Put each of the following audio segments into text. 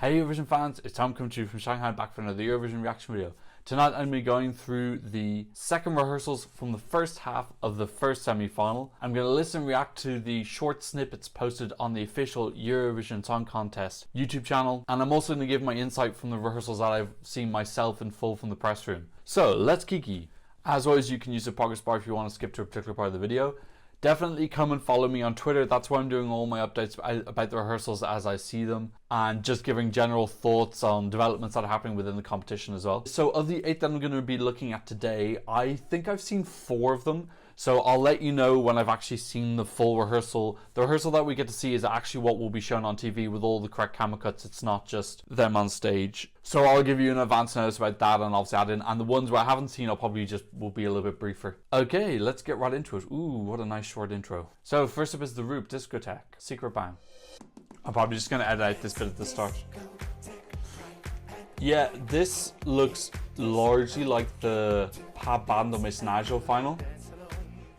Hey Eurovision fans, it's Tom coming to you from Shanghai, back for another Eurovision reaction video. Tonight I'm going to be going through the second rehearsals from the first half of the first semi-final. I'm going to listen and react to the short snippets posted on the official Eurovision Song Contest YouTube channel, and I'm also going to give my insight from the rehearsals that I've seen myself in full from the press room. So let's kiki. As always, you can use the progress bar if you want to skip to a particular part of the video. Definitely come and follow me on Twitter. That's where I'm doing all my updates about the rehearsals as I see them, and just giving general thoughts on developments that are happening within the competition as well. So of the 8 that I'm going to be looking at today, I think I've seen 4 of them. So I'll let you know when I've actually seen the full rehearsal. The rehearsal that we get to see is actually what will be shown on TV with all the correct camera cuts. It's not just them on stage. So I'll give you an advance notice about that and obviously add in. And the ones where I haven't seen, I'll probably just will be a little bit briefer. Okay, let's get right into it. Ooh, what a nice short intro. So first up is the Roop Discotheque, Secret Bang. I'm probably just going to edit out this bit at the start. Yeah, this looks largely like the Pa Bando Macedonia final.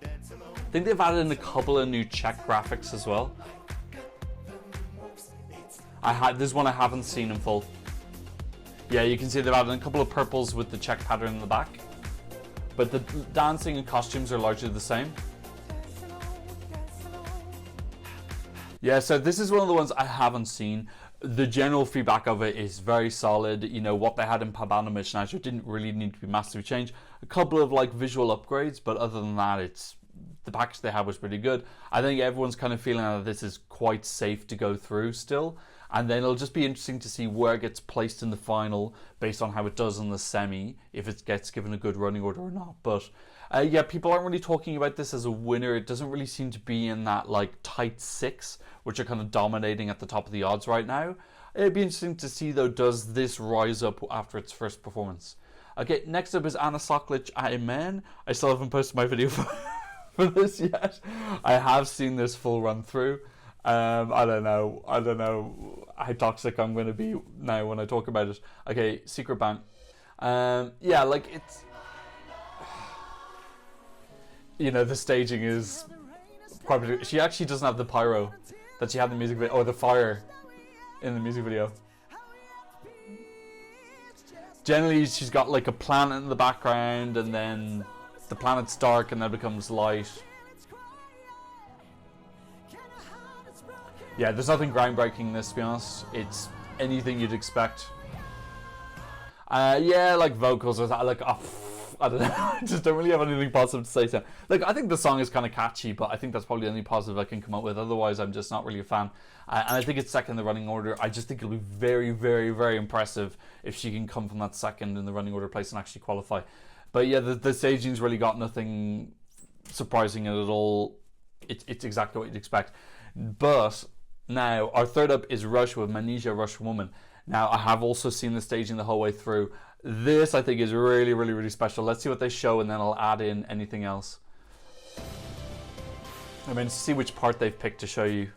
I think they've added in a couple of new Czech graphics as well. This one I haven't seen in full. Yeah, you can see they've added in a couple of purples with the Czech pattern in the back. But the dancing and costumes are largely the same. Yeah, so this is one of the ones I haven't seen. The general feedback of it is very solid. You know, what they had in Pa Bando Macedonia didn't really need to be massively changed. A couple of like visual upgrades, but other than that, the package they had was pretty good. I think everyone's kind of feeling that this is quite safe to go through still. And then it'll just be interesting to see where it gets placed in the final based on how it does in the semi, if it gets given a good running order or not. But yeah, people aren't really talking about this as a winner. It doesn't really seem to be in that like tight 6, which are kind of dominating at the top of the odds right now. It'd be interesting to see though, does this rise up after its first performance? Okay, next up is Anna Soklic, Amen. I still haven't posted my video for this yet. I have seen this full run through. I don't know how toxic I'm going to be now when I talk about it. Okay, Secret Bang. Yeah, like it's, you know, the staging is quite particular. She actually doesn't have the pyro that she had in the music video, or the fire in the music video. Generally, she's got like a planet in the background, and then the planet's dark and then becomes light. Yeah, there's nothing groundbreaking in this, to be honest. It's anything you'd expect. Yeah, like vocals or that, like, I don't know. I just don't really have anything positive to say to it. Like, I think the song is kind of catchy, but I think that's probably the only positive I can come up with. Otherwise, I'm just not really a fan. And I think it's second in the running order. I just think it'll be very, very, very impressive if she can come from that second in the running order place and actually qualify. But yeah, the staging's really got nothing surprising in it at all. It's exactly what you'd expect. But now, our third up is Rush with Manesia Rush Woman. Now, I have also seen the staging the whole way through. This, I think, is really, really, really special. Let's see what they show, and then I'll add in anything else. I mean, see which part they've picked to show you.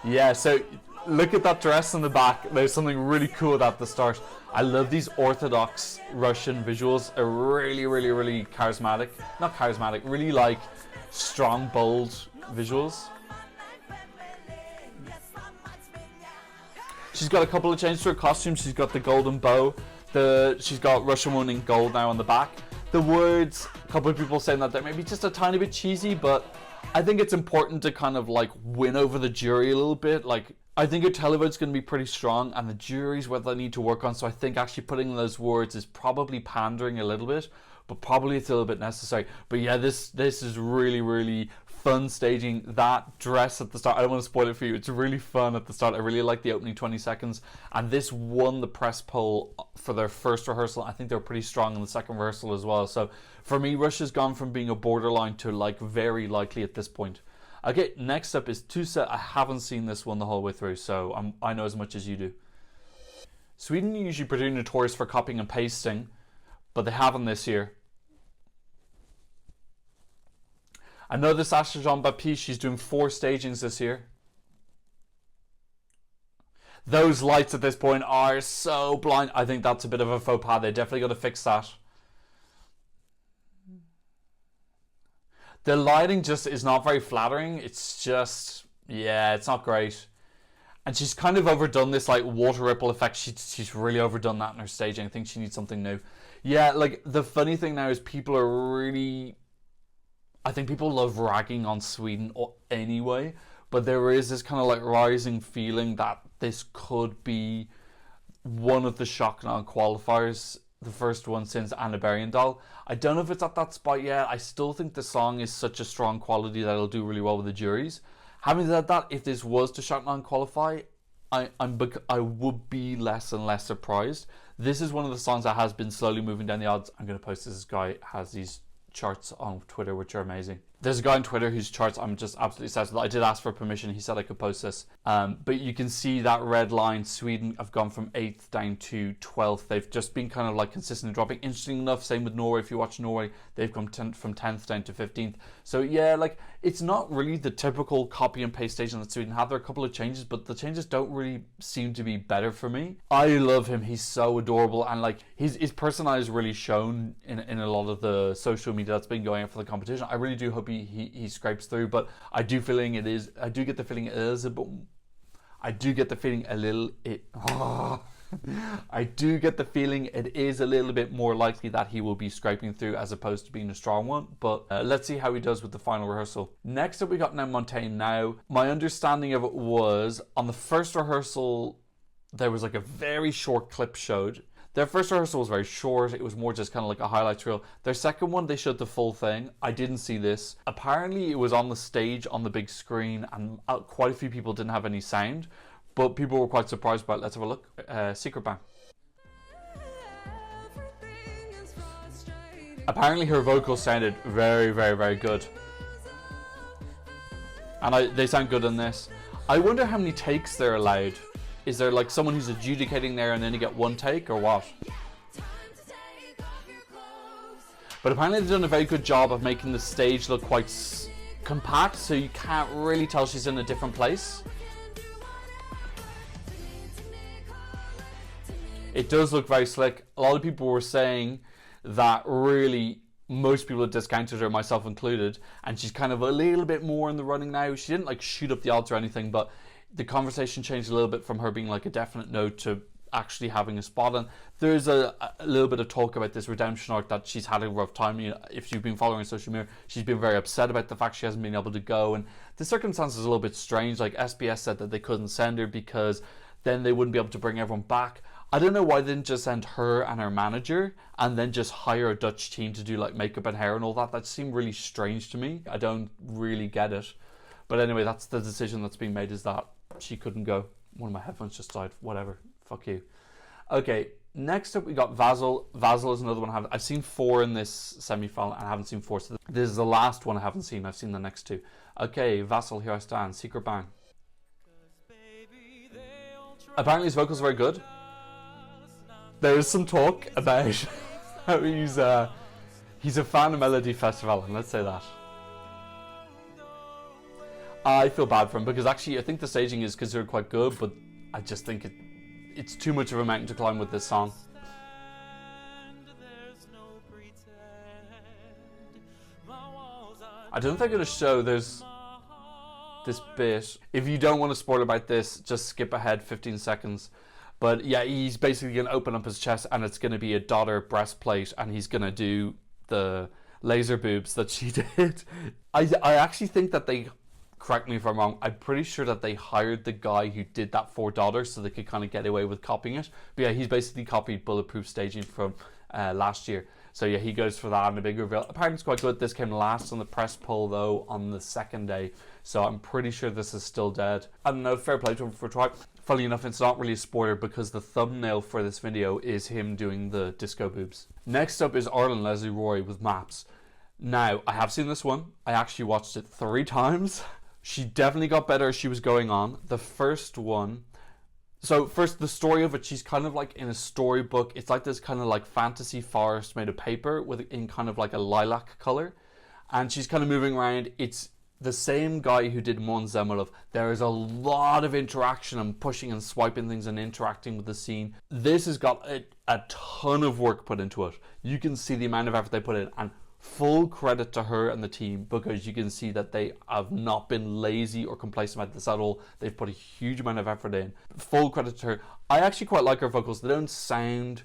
Yeah, so look at that dress in the back. There's something really cool at the start. I love these Orthodox Russian visuals. Are really, really, really charismatic. Not charismatic, really like strong, bold visuals. She's got a couple of changes to her costume. She's got the golden bow. She's got Russian Woman in gold now on the back. The words, a couple of people saying that they're maybe just a tiny bit cheesy, but I think it's important to kind of like win over the jury a little bit. Like, I think her televote's going to be pretty strong, and the jury's what they need to work on. So I think actually putting those words is probably pandering a little bit, but probably it's a little bit necessary. But yeah, this is really, really fun staging. That dress at the start, I don't want to spoil it for you, it's really fun at the start. I really like the opening 20 seconds, and this won the press poll for their first rehearsal. I think they're pretty strong in the second rehearsal as well. So for me, Rush has gone from being a borderline to like very likely at this point. Okay, next up is Tusa. I haven't seen this one the whole way through, so I know as much as you do. Sweden are usually pretty notorious for copying and pasting, but they haven't this year. I know this Asha Jean-Baptiste, she's doing 4 stagings this year. Those lights at this point are so blind. I think that's a bit of a faux pas. They definitely got to fix that. The lighting just is not very flattering. It's just, yeah, it's not great. And she's kind of overdone this like water ripple effect. She's really overdone that in her staging. I think she needs something new. Yeah, like the funny thing now is people are really... I think people love ragging on Sweden anyway, but there is this kind of like rising feeling that this could be one of the shock non-qualifiers, the first one since Anna Bergendahl. I don't know if it's at that spot yet. I still think the song is such a strong quality that it'll do really well with the juries. Having said that, if this was to shock non-qualify, I would be less and less surprised. This is one of the songs that has been slowly moving down the odds. I'm going to post this guy has these charts on Twitter which are amazing. There's a guy on Twitter whose charts I'm just absolutely obsessed with. I did ask for permission. He said I could post this. But you can see that red line. Sweden have gone from 8th down to 12th. They've just been kind of like consistently dropping. Interesting enough, same with Norway. If you watch Norway, they've come from 10th down to 15th. So yeah, like it's not really the typical copy and paste station that Sweden have. There are a couple of changes, but the changes don't really seem to be better for me. I love him. He's so adorable, and like his personality is really shown in a lot of the social media that's been going out for the competition. I really do hope he scrapes through, but I do get the feeling I do get the feeling it is a little bit more likely that he will be scraping through as opposed to being a strong one. But let's see how he does with the final rehearsal. Next up we got Now Montaigne Now. My understanding of it was on the first rehearsal there was like a very short clip showed. Their first rehearsal was very short. It was more just kind of like a highlights reel. Their second one, they showed the full thing. I didn't see this. Apparently, it was on the stage on the big screen, and quite a few people didn't have any sound, but people were quite surprised by it. Let's have a look. Secret Bang. Apparently, her vocals sounded very, very, very good. And they sound good in this. I wonder how many takes they're allowed. Is there like someone who's adjudicating there and then you get one take or what? But apparently they've done a very good job of making the stage look quite compact, so you can't really tell she's in a different place. It does look very slick. A lot of people were saying that really most people have discounted her, myself included, and she's kind of a little bit more in the running now. She didn't like shoot up the odds or anything, but the conversation changed a little bit from her being like a definite no to actually having a spot. And there's a little bit of talk about this redemption arc that she's had a rough time. You know, if you've been following social media, she's been very upset about the fact she hasn't been able to go, and the circumstances are a little bit strange. Like SBS said that they couldn't send her because then they wouldn't be able to bring everyone back. I don't know why they didn't just send her and her manager and then just hire a Dutch team to do like makeup and hair and all that. That seemed really strange to me. I don't really get it. But anyway, that's the decision that's being made, is that she couldn't go. One of my headphones just died. Whatever. Fuck you. Okay, next up we got Vasil. Vasil is another one I've seen 4 in this semi-final and I haven't seen 4. So this is the last one I haven't seen. I've seen the next 2. Okay, Vasil, Here I Stand. Secret Bang. Apparently his vocals are very good. There is some talk about how he's a fan of Melody Festival, and let's say that. I feel bad for him because actually I think the staging is considered quite good, but I just think it's too much of a mountain to climb with this song. I don't think I'm going to show this bit. If you don't want to spoil about this, just skip ahead 15 seconds. But yeah, he's basically going to open up his chest and it's going to be a daughter breastplate and he's going to do the laser boobs that she did. I actually think that they... Correct me if I'm wrong, I'm pretty sure that they hired the guy who did that for daughters so they could kind of get away with copying it. But yeah, he's basically copied Bulletproof staging from last year. So yeah, he goes for that and a big reveal. Apparently it's quite good. This came last on the press poll though on the second day. So I'm pretty sure this is still dead. I don't know, fair play to him for trying. Funnily enough, it's not really a spoiler because the thumbnail for this video is him doing the disco boobs. Next up is Arlen Leslie Roy with Maps. Now, I have seen this one. I actually watched it 3 times. She definitely got better as she was going on. The first one... So first, the story of it, she's kind of like in a storybook. It's like this kind of like fantasy forest made of paper in kind of like a lilac color. And she's kind of moving around. It's the same guy who did Mon Zemolov. There is a lot of interaction and pushing and swiping things and interacting with the scene. This has got a ton of work put into it. You can see the amount of effort they put in. And full credit to her and the team, because you can see that they have not been lazy or complacent about this at all. They've put a huge amount of effort in. Full credit to her. I actually quite like her vocals. They don't sound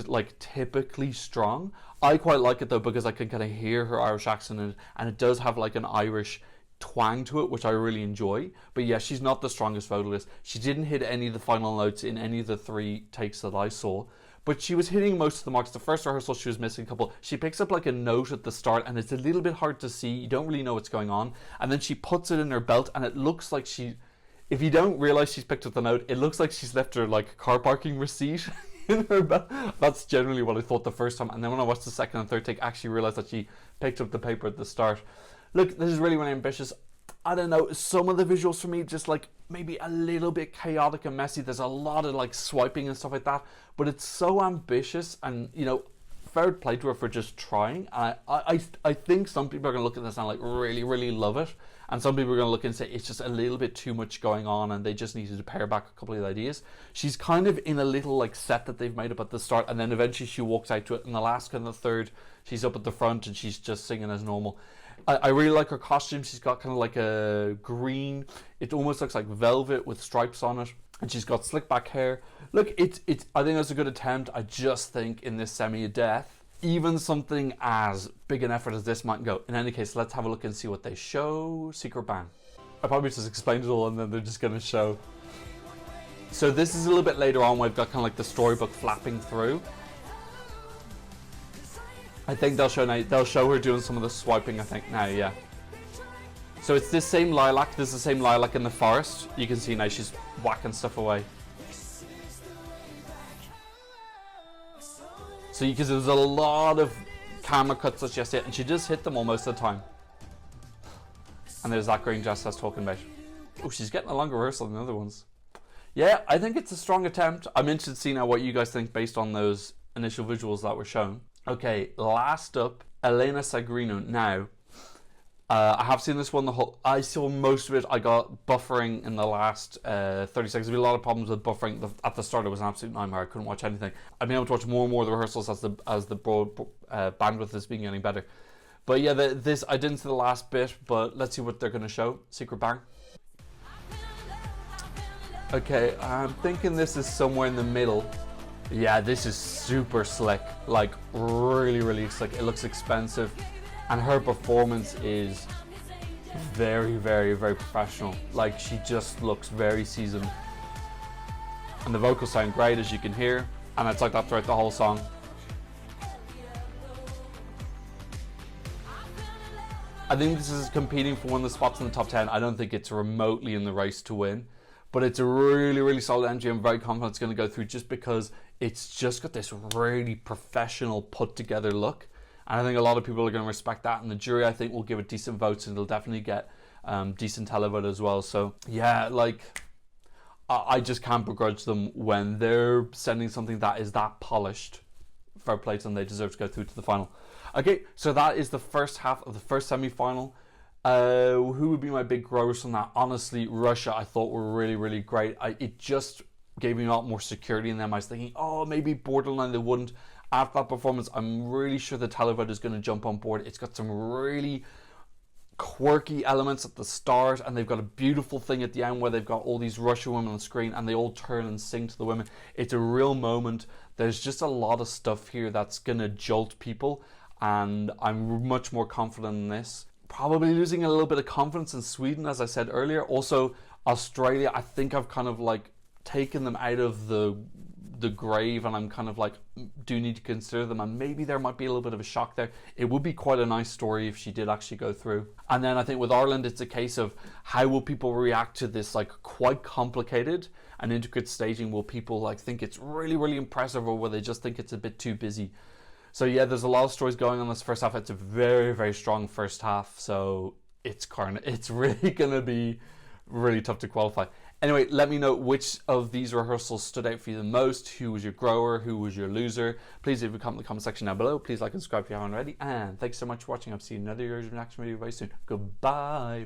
like typically strong. I quite like it though, because I can kind of hear her Irish accent in it, and it does have like an Irish twang to it, which I really enjoy. But yeah, she's not the strongest vocalist. She didn't hit any of the final notes in any of the 3 takes that I saw, but she was hitting most of the marks. The first rehearsal she was missing a couple. She picks up like a note at the start and it's a little bit hard to see. You don't really know what's going on, and then she puts it in her belt and it looks like if you don't realize she's picked up the note, it looks like she's left her like car parking receipt in her belt. That's generally what I thought the first time, and then when I watched the second and third take, I actually realized that she picked up the paper at the start. Look, this is really, really ambitious. I don't know, some of the visuals for me just like maybe a little bit chaotic and messy. There's a lot of like swiping and stuff like that, but it's so ambitious, and you know, fair play to her for just trying. I think some people are going to look at this and like really, really love it, and some people are going to look and say it's just a little bit too much going on and they just needed to pare back a couple of ideas. She's kind of in a little like set that they've made up at the start, and then eventually she walks out to it. In the last and the third, she's up at the front and she's just singing as normal. I really like her costume. She's got kind of like a green, it almost looks like velvet with stripes on it, and she's got slick back hair. Look, it's I think that's a good attempt. I just think in this semi-death, even something as big an effort as this might go. In any case, let's have a look and see what they show. Secret Bang. I probably just explained it all and then they're just going to show. So this is a little bit later on. We've got kind of like the storybook flapping through. I think they'll show her doing some of the swiping, I think, now, yeah. So it's this same lilac. This is the same lilac in the forest. You can see now she's whacking stuff away. So you can see there's a lot of camera cuts that she has to hit, and she just hit them all most of the time. And there's that green dress I was talking about. Oh, she's getting a longer rehearsal than the other ones. Yeah, I think it's a strong attempt. I'm interested to see now what you guys think based on those initial visuals that were shown. Okay, last up, Elena Sagrino. Now, I have seen this one I saw most of it. I got buffering in the last 30 seconds. There's been a lot of problems with buffering. At the start, it was an absolute nightmare. I couldn't watch anything. I've been able to watch more and more of the rehearsals as the broad bandwidth has been getting better. But yeah, this I didn't see the last bit, but let's see what they're going to show. Secret Bang. Okay, I'm thinking this is somewhere in the middle. Yeah, this is super slick, like really, really slick. It looks expensive, and her performance is very, very, very professional. Like, she just looks very seasoned, and the vocals sound great, as you can hear, and it's like that throughout the whole song. I think this is competing for one of the spots in the top 10. I don't think it's remotely in the race to win, but it's a really, really solid entry. I'm very confident it's going to go through, just because it's just got this really professional, put together look. And I think a lot of people are going to respect that. And the jury, I think, will give it decent votes, and it'll definitely get decent televote as well. So yeah, like, I just can't begrudge them when they're sending something that is that polished. Fair play to them, they deserve to go through to the final. Okay, so that is the first half of the first semi-final. Who would be my big growers from that? Honestly, Russia I thought were really, really great. It just gave me a lot more security in them. I was thinking, oh, maybe borderline they wouldn't. After that performance, I'm really sure the televote is going to jump on board. It's got some really quirky elements at the start, and they've got a beautiful thing at the end where they've got all these Russian women on the screen and they all turn and sing to the women. It's a real moment. There's just a lot of stuff here that's going to jolt people, and I'm much more confident in this. Probably losing a little bit of confidence in Sweden, as I said earlier. Also, Australia, I think I've kind of like taken them out of the grave, and I'm kind of like, do need to consider them, and maybe there might be a little bit of a shock there. It would be quite a nice story if she did actually go through. And then I think with Ireland, it's a case of how will people react to this like quite complicated and intricate staging. Will people like think it's really, really impressive, or will they just think it's a bit too busy? So yeah, there's a lot of stories going on this first half. It's a very, very strong first half, so it's really gonna be really tough to qualify. Anyway, let me know which of these rehearsals stood out for you the most. Who was your grower? Who was your loser? Please leave a comment in the comment section down below. Please like and subscribe if you haven't already. And thanks so much for watching. I'll see you in another Eurovision reaction video very soon. Goodbye.